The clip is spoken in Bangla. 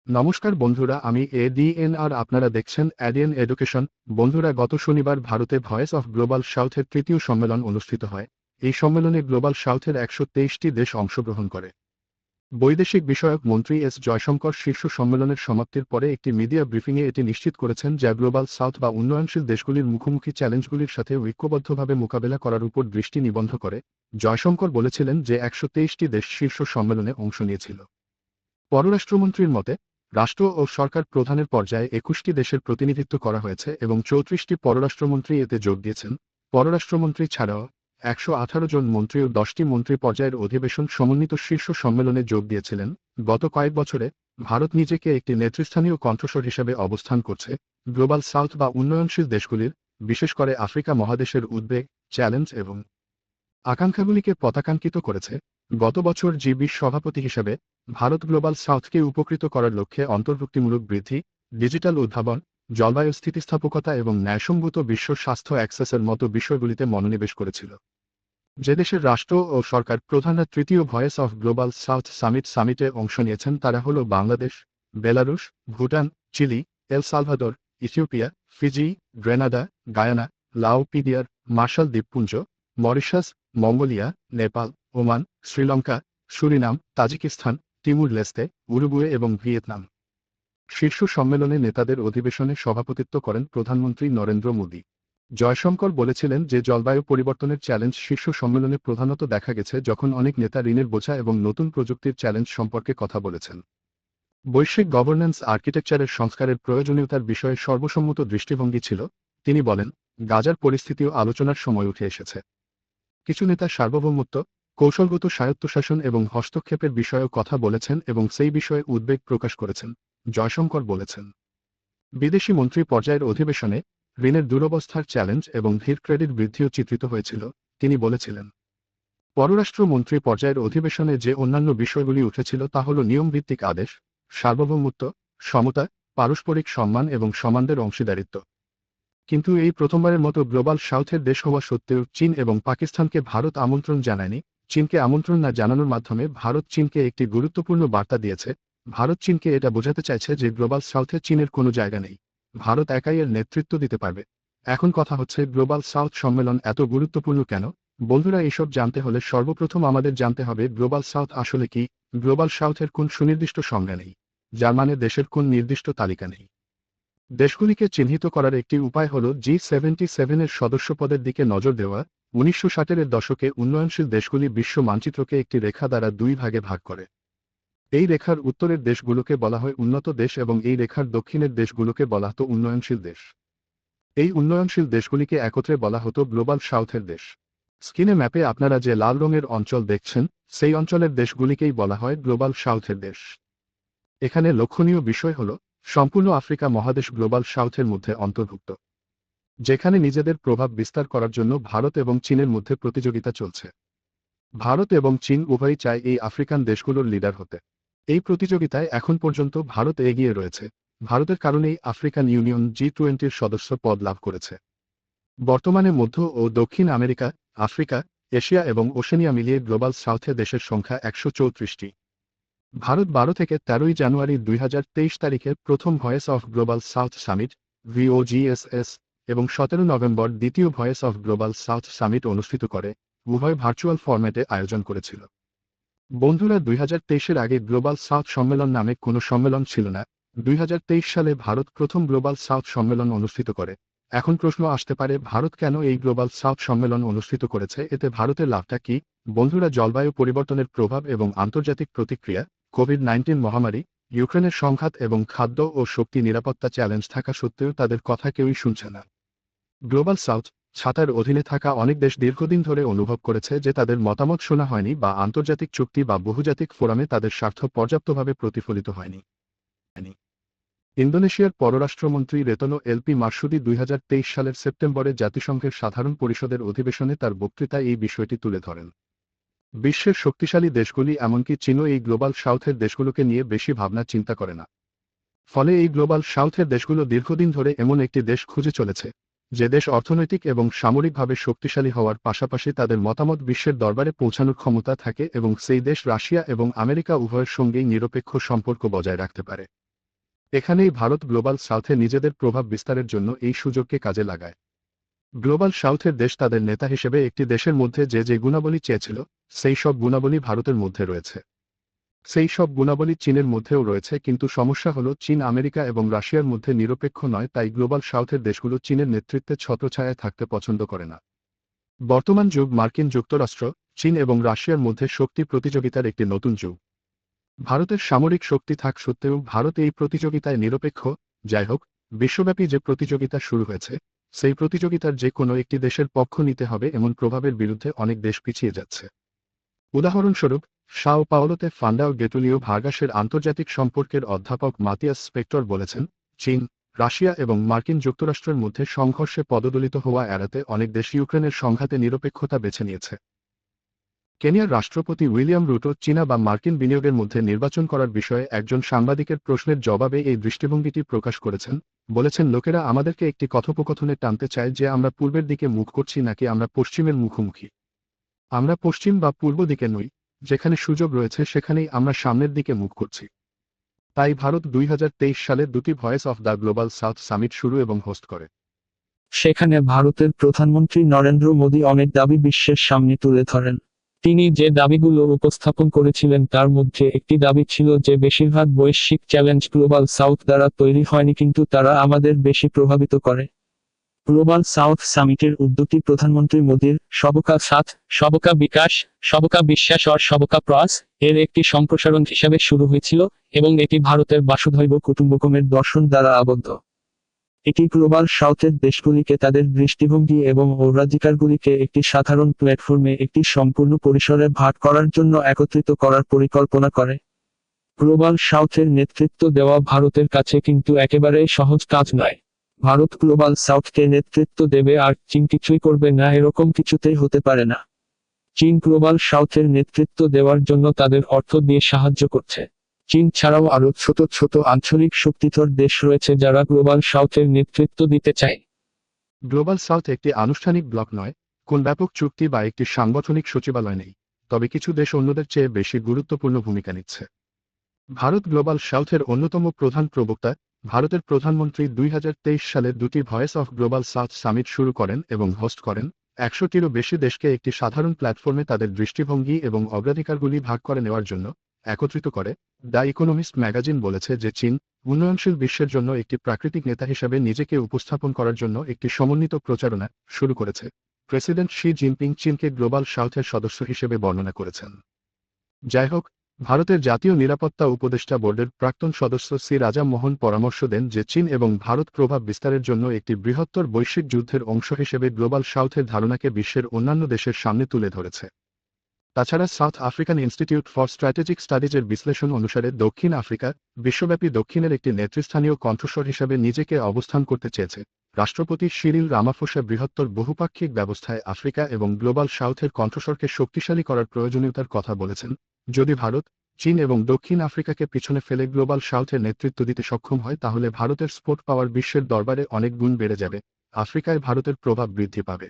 নমস্কার বন্ধুরা, আমি এডিএন আর আপনারা দেখছেন এডিএন এডুকেশন। বন্ধুরা, গত শনিবার ভারতে ভয়েস অফ গ্লোবাল সাউথের তৃতীয় সম্মেলন অনুষ্ঠিত হয়। এই সম্মেলনে গ্লোবাল সাউথের 123টি দেশ অংশগ্রহণ করে। বৈদেশিক বিষয়ক মন্ত্রী এস জয়শঙ্কর শীর্ষ সম্মেলনের সমাপ্তির পরে একটি মিডিয়া ব্রিফিংয়ে এটি নিশ্চিত করেছেন যে গ্লোবাল সাউথ বা উন্নয়নশীল দেশগুলির মুখোমুখি চ্যালেঞ্জগুলির সাথে ঐক্যবদ্ধভাবে মোকাবেলা করার উপর দৃষ্টি নিবদ্ধ করে। জয়শঙ্কর বলেছিলেন যে 123টি দেশ শীর্ষ সম্মেলনে অংশ নিয়েছিল। পররাষ্ট্রমন্ত্রীর মতে, রাষ্ট্র ও সরকার প্রধানের পর্যায়ে 21টি দেশের প্রতিনিধিত্ব করা হয়েছে এবং 34টি পররাষ্ট্রমন্ত্রী এতে যোগ দিয়েছেন। পররাষ্ট্রমন্ত্রী ছাড়াও 118 জন মন্ত্রী ও 10টি মন্ত্রী পর্যায়ের অধিবেশন সমন্বিত শীর্ষ সম্মেলনে যোগ দিয়েছিলেন। গত কয়েক বছরে ভারত নিজেকে একটি নেতৃস্থানীয় কণ্ঠস্বর হিসেবে অবস্থান করছে। গ্লোবাল সাউথ বা উন্নয়নশীল দেশগুলির, বিশেষ করে আফ্রিকা মহাদেশের উদ্বেগ, চ্যালেঞ্জ এবং আকাঙ্ক্ষাগুলিকে পতাকাঙ্কিত করেছে। গত বছর জি20 সভাপতি হিসেবে ভারত গ্লোবাল সাউথকে উপকৃত করার লক্ষ্যে অন্তর্ভুক্তিমূলক বৃদ্ধি, ডিজিটাল উদ্ভাবন, জলবায়ু স্থিতিস্থাপকতা এবং ন্যায়সঙ্গত বিশ্ব স্বাস্থ্য অ্যাক্সেসের মতো বিষয়গুলিতে মনোনিবেশ করেছিল। যে দেশের রাষ্ট্র ও সরকার প্রধানরা তৃতীয় ভয়েস অফ গ্লোবাল সাউথ সামিটে অংশ নিয়েছেন তারা হল Bangladesh, Belarus, Bhutan, Chile, El Salvador, Ethiopia, Fiji, Grenada, Guyana, Lao, PDR, Marshall দ্বীপপুঞ্জ, Mauritius, Mongolia, Nepal, Oman, Sri Lanka, Suriname, Tajikistan, Timor Leste, Uruguay এবং ভিয়েতনাম। শীর্ষ সম্মেলনে নেতাদের অধিবেশনে সভাপতিত্ব করেন প্রধানমন্ত্রী নরেন্দ্র মোদী। জয়শঙ্কর বলেছিলেন যে জলবায়ু পরিবর্তনের চ্যালেঞ্জ শীর্ষ সম্মেলনে প্রধানত দেখা গেছে যখন অনেক নেতা ঋণের বোঝা এবং নতুন প্রযুক্তির চ্যালেঞ্জ সম্পর্কে কথা বলেছেন। বৈশ্বিক গভর্নেন্স আর্কিটেকচারের সংস্কারের প্রয়োজনীয়তার বিষয়ে সর্বসম্মত দৃষ্টিভঙ্গি ছিল। তিনি বলেন, গাজার পরিস্থিতিও আলোচনার সময় উঠে এসেছে। কিছু নেতা সার্বভৌমত্ব, কৌশলগত স্বায়ত্তশাসন এবং হস্তক্ষেপের বিষয়েও কথা বলেছেন এবং সেই বিষয়ে উদ্বেগ প্রকাশ করেছেন। জয়শঙ্কর বলেছেন, বিদেশি মন্ত্রী পর্যায়ের অধিবেশনে ঋণের দুরবস্থার চ্যালেঞ্জ এবং ধীর ক্রেডিট বৃদ্ধিও চিত্রিত হয়েছিল। তিনি বলেছিলেন, পররাষ্ট্র মন্ত্রী পর্যায়ের অধিবেশনে যে অন্যান্য বিষয়গুলি উঠেছিল তা হল নিয়মভিত্তিক আদেশ, সার্বভৌমত্ব, সমতা, পারস্পরিক সম্মান এবং সমানদের অংশীদারিত্ব। কিন্তু এই প্রথমবারের মতো গ্লোবাল সাউথের দেশ হওয়া সত্ত্বেও চীন এবং পাকিস্তানকে ভারত আমন্ত্রণ জানায়নি। চীনকে আমন্ত্রণ না জানানোর মাধ্যমে ভারত চীনকে একটি গুরুত্বপূর্ণ বার্তা দিয়েছে। ভারত চীনকে এটা বোঝাতে চাইছে যে গ্লোবাল সাউথে চীনের কোনো জায়গা নেই। ভারত একাই এর নেতৃত্ব দিতে পারবে। এখন কথা হচ্ছে, গ্লোবাল সাউথ সম্মেলন এত গুরুত্বপূর্ণ কেন? বন্ধুরা, এসব জানতে হলে সর্বপ্রথম আমাদের জানতে হবে গ্লোবাল সাউথ আসলে কি। গ্লোবাল সাউথের কোন সুনির্দিষ্ট সংজ্ঞা নেই, যার মানে দেশের কোন নির্দিষ্ট তালিকা নেই। দেশগুলিকে চিহ্নিত করার একটি উপায় হল G77-এর সদস্যপদের দিকে নজর দেওয়া। 1960-এর দশকে উন্নয়নশীল দেশগুলি বিশ্ব মানচিত্রকে একটি রেখা দ্বারা দুই ভাগে ভাগ করে। এই রেখার উত্তরের দেশগুলোকে বলা হয় উন্নত দেশ এবং এই রেখার দক্ষিণের দেশগুলোকে বলা হতো উন্নয়নশীল দেশ। এই উন্নয়নশীল দেশগুলিকে একত্রে বলা হতো গ্লোবাল সাউথের দেশ। স্ক্রিনে ম্যাপে আপনারা যে লাল রঙের অঞ্চল দেখছেন, সেই অঞ্চলের দেশগুলিকেই বলা হয় গ্লোবাল সাউথের দেশ। এখানে লক্ষণীয় বিষয় হল, সম্পূর্ণ আফ্রিকা মহাদেশ গ্লোবাল সাউথের মধ্যে অন্তর্ভুক্ত, যেখানে নিজেদের প্রভাব বিস্তার করার জন্য ভারত এবং চীনের মধ্যে প্রতিযোগিতা চলছে। ভারত এবং চীন উভয়ই চায় এই আফ্রিকান দেশগুলোর লিডার হতে। এই প্রতিযোগিতায় এখন পর্যন্ত ভারত এগিয়ে রয়েছে। ভারতের কারণেই আফ্রিকান ইউনিয়ন G20-র সদস্য পদ লাভ করেছে। বর্তমানে মধ্য ও দক্ষিণ আমেরিকা, আফ্রিকা, এশিয়া এবং ওশেনিয়া মিলিয়ে গ্লোবাল সাউথে দেশের সংখ্যা 134টি। ভারত 12 থেকে 13 জানুয়ারি 2023 তারিখে প্রথম voice of global south summit VOGSS এবং 17 নভেম্বর দ্বিতীয় voice of global south summit অনুষ্ঠিত করে। উভয় ভার্চুয়াল ফরম্যাটে আয়োজন করেছিল। বন্ধুরা, 2023-এর আগে গ্লোবাল সাউথ সম্মেলন নামে কোনো সম্মেলন ছিল না। 2023 সালে ভারত প্রথম গ্লোবাল সাউথ সম্মেলন অনুষ্ঠিত করে। এখন প্রশ্ন আসতে পারে, ভারত কেন এই গ্লোবাল সাউথ সম্মেলন অনুষ্ঠিত করেছে? এতে ভারতের লাভটা কি? বন্ধুরা, জলবায়ু পরিবর্তনের প্রভাব এবং আন্তর্জাতিক প্রতিক্রিয়া, কোভিড-19 মহামারী, ইউক্রেনের সংঘাত এবং খাদ্য ও শক্তি নিরাপত্তা চ্যালেঞ্জ থাকা সত্ত্বেও তাদের কথা কেউই শুনছে না। গ্লোবাল সাউথ ছাতার অধীনে থাকা অনেক দেশ দীর্ঘদিন ধরে অনুভব করেছে যে তাদের মতামত শোনা হয়নি বা আন্তর্জাতিক চুক্তি বা বহুজাতিক ফোরামে তাদের স্বার্থ পর্যাপ্তভাবে প্রতিফলিত হয়নি। ইন্দোনেশিয়ার পররাষ্ট্রমন্ত্রী রেতনো এলপি মারসুদি 2023 সালের সেপ্টেম্বরে জাতিসংঘের সাধারণ পরিষদের অধিবেশনে তার বক্তৃতায় এই বিষয়টি তুলে ধরেন। বিশ্বের শক্তিশালী দেশগুলি, এমনকি চীনও এই গ্লোবাল সাউথের দেশগুলোকে নিয়ে বেশি ভাবনা চিন্তা করে না। ফলে এই গ্লোবাল সাউথের দেশগুলো দীর্ঘদিন ধরে এমন একটি দেশ খুঁজে চলেছে, যে দেশ অর্থনৈতিক এবং সামরিকভাবে শক্তিশালী হওয়ার পাশাপাশি তাদের মতামত বিশ্বের দরবারে পৌঁছানোর ক্ষমতা থাকে এবং সেই দেশ রাশিয়া এবং আমেরিকা উভয়ের সঙ্গেই নিরপেক্ষ সম্পর্ক বজায় রাখতে পারে। এখানেই ভারত গ্লোবাল সাউথে নিজেদের প্রভাব বিস্তারের জন্য এই সুযোগকে কাজে লাগায়। গ্লোবাল সাউথের দেশ তাদের নেতা হিসেবে একটি দেশের মধ্যে যে যে গুণাবলী চেয়েছিল, সেই সব গুণাবলী ভারতের মধ্যে রয়েছে। সেই সব গুণাবলী চীনের মধ্যেও রয়েছে, কিন্তু সমস্যা হলো চীন আমেরিকা এবং রাশিয়ার মধ্যে নিরপেক্ষ নয়, তাই গ্লোবাল সাউথের দেশগুলো চীনের নেতৃত্বে ছত্রছায়ায় থাকতে পছন্দ করে না। বর্তমান যুগ মার্কিন যুক্তরাষ্ট্র, চীন এবং রাশিয়ার মধ্যে শক্তি প্রতিযোগিতার একটি নতুন যুগ। ভারতের সামরিক শক্তি থাক সত্ত্বেও ভারত এই প্রতিযোগিতায় নিরপেক্ষ। যাই হোক, বিশ্বব্যাপী যে প্রতিযোগিতা শুরু হয়েছে, সেই প্রতিযোগিতার যে কোনো একটি দেশের পক্ষ নিতে হবে এমন প্রভাবের বিরুদ্ধে অনেক দেশ পিছিয়ে যাচ্ছে। উদাহরণস্বরূপ, সাও পাওলোতে ফান্ডাও গেটুলিও ভার্গাসের আন্তর্জাতিক সম্পর্কের অধ্যাপক মাতিয়াস স্পেক্টর বলেছেন, চীন, রাশিয়া এবং মার্কিন যুক্তরাষ্ট্রের মধ্যে সংঘর্ষে পদদলিত হওয়া এড়াতে অনেক দেশ ইউক্রেনের সংঘাতে নিরপেক্ষতা বেছে নিয়েছে। কেনিয়ার রাষ্ট্রপতি উইলিয়াম রুটো চীনা বা মার্কিন বিনিয়োগের মধ্যে নির্বাচন করার বিষয়ে একজন সাংবাদিকের প্রশ্নের জবাবে এই দৃষ্টিভঙ্গিটি প্রকাশ করেছেন। বলেছেন, লোকেরা আমাদেরকে একটি কথোপকথনে টানতে চায় যে আমরা পূর্বের দিকে মুখ করছি নাকি আমরা পশ্চিমের মুখোমুখি। আমরা পশ্চিম বা পূর্ব দিকে নই, যেখানে সুযোগ রয়েছে সেখানেই আমরা সামনের দিকে মুখ করছি। তাই ভারত 2023 সালে দুটি voice of the global south summit শুরু এবং হোস্ট করে। সেখানে ভারতের প্রধানমন্ত্রী নরেন্দ্র মোদী অনেক দাবি বিশ্বের সামনে তুলে ধরেন। তিনি যে দাবিগুলো উপস্থাপন করেছিলেন তার মধ্যে একটি দাবি ছিল যে বেশিরভাগ বৈশ্বিক চ্যালেঞ্জ গ্লোবাল সাউথ দ্বারা তৈরি হয়নি, কিন্তু তারা আমাদের বেশি প্রভাবিত করে। গ্লোবাল সাউথ সামিটের উদ্যোগটি প্রধানমন্ত্রী মোদীর সবকা সাথ, সবকা বিকাশ, সবকা বিশ্বাস আর সবকা প্রয়াস এর একটি সম্প্রসারণ হিসাবে শুরু হয়েছিল, এবং এটি ভারতের বাসুধৈব কুটুম্বকমের দর্শন দ্বারা আবদ্ধ। এটি গ্লোবাল সাউথের দেশগুলিকে তাদের দৃষ্টিভঙ্গি এবং অগ্রাধিকারগুলিকে একটি সাধারণ প্ল্যাটফর্মে একটি সম্পূর্ণ পরিসরে ভাগ করার জন্য একত্রিত করার পরিকল্পনা করে। গ্লোবাল সাউথের নেতৃত্ব দেওয়া ভারতের কাছে কিন্তু একেবারেই সহজ কাজ নয়। ভারত গ্লোবাল সাউথকে নেতৃত্ব দেবে আর চীন কিছুই করবে না, এরকম কিছুতেই হতে পারে না। চীন গ্লোবাল সাউথের নেতৃত্ব দেওয়ার জন্য তাদের অর্থ দিয়ে সাহায্য করছে। চীন ছাড়াও আরও ছোট ছোট আঞ্চলিক শক্তিধর দেশ রয়েছে যারা গ্লোবাল সাউথের নেতৃত্ব দিতে চায়। গ্লোবাল সাউথ একটি আনুষ্ঠানিক ব্লক নয়, কোন ব্যাপক চুক্তি বা একটি সাংগঠনিক সচিবালয় নেই, তবে কিছু দেশ অন্যদের চেয়ে বেশি গুরুত্বপূর্ণ ভূমিকা নিচ্ছে। ভারত গ্লোবাল সাউথের অন্যতম প্রধান প্রবক্তা। ভারতের প্রধানমন্ত্রী 2023 সালে দুটি voice of global south summit শুরু করেন এবং হোস্ট করেন। 100টিরও বেশি দেশকে একটি সাধারণ প্ল্যাটফর্মে তাদের দৃষ্টিভঙ্গি এবং অগ্রাধিকারগুলি ভাগ করে নেওয়ার জন্য একত্রিত করে। দ্য ইকোনমিস্ট ম্যাগাজিন বলেছে যে চীন উন্নয়নশীল বিশ্বের জন্য একটি প্রাকৃতিক নেতা হিসেবে নিজেকে উপস্থাপন করার জন্য একটি সমন্বিত প্রচারণা শুরু করেছে। প্রেসিডেন্ট শি জিনপিং চীনকে গ্লোবাল সাউথের সদস্য হিসেবে বর্ণনা করেছেন। যাই হোক, ভারতের জাতীয় নিরাপত্তা উপদেষ্টা বোর্ডের প্রাক্তন সদস্য সি রাজা মোহন পরামর্শ দেন যে চীন এবং ভারত প্রভাব বিস্তারের জন্য একটি বৃহত্তর বৈশ্বিক যুদ্ধের অংশ হিসেবে গ্লোবাল সাউথের ধারণাকে বিশ্বের অন্যান্য দেশের সামনে তুলে ধরেছে। তাছাড়া South African Institute for Strategic স্টাডিজের বিশ্লেষণ অনুসারে দক্ষিণ আফ্রিকা বিশ্বব্যাপী দক্ষিণের একটি নেতৃস্থানীয় কণ্ঠস্বর হিসাবে নিজেকে অবস্থান করতে চেয়েছে। রাষ্ট্রপতি সিরিল রামাফোসা বৃহত্তর বহুপাক্ষিক ব্যবস্থায় আফ্রিকা এবং গ্লোবাল সাউথের কণ্ঠস্বরকে শক্তিশালী করার প্রয়োজনীয়তার কথা বলেছেন। যদি ভারত, চীন এবং দক্ষিণ আফ্রিকাকে পিছনে ফেলে গ্লোবাল সাউথের নেতৃত্ব দিতে সক্ষম হয় তাহলে ভারতের স্পোর্ট পাওয়ার বিশ্বের দরবারে অনেক গুণ বেড়ে যাবে। আফ্রিকায় ভারতের প্রভাব বৃদ্ধি পাবে।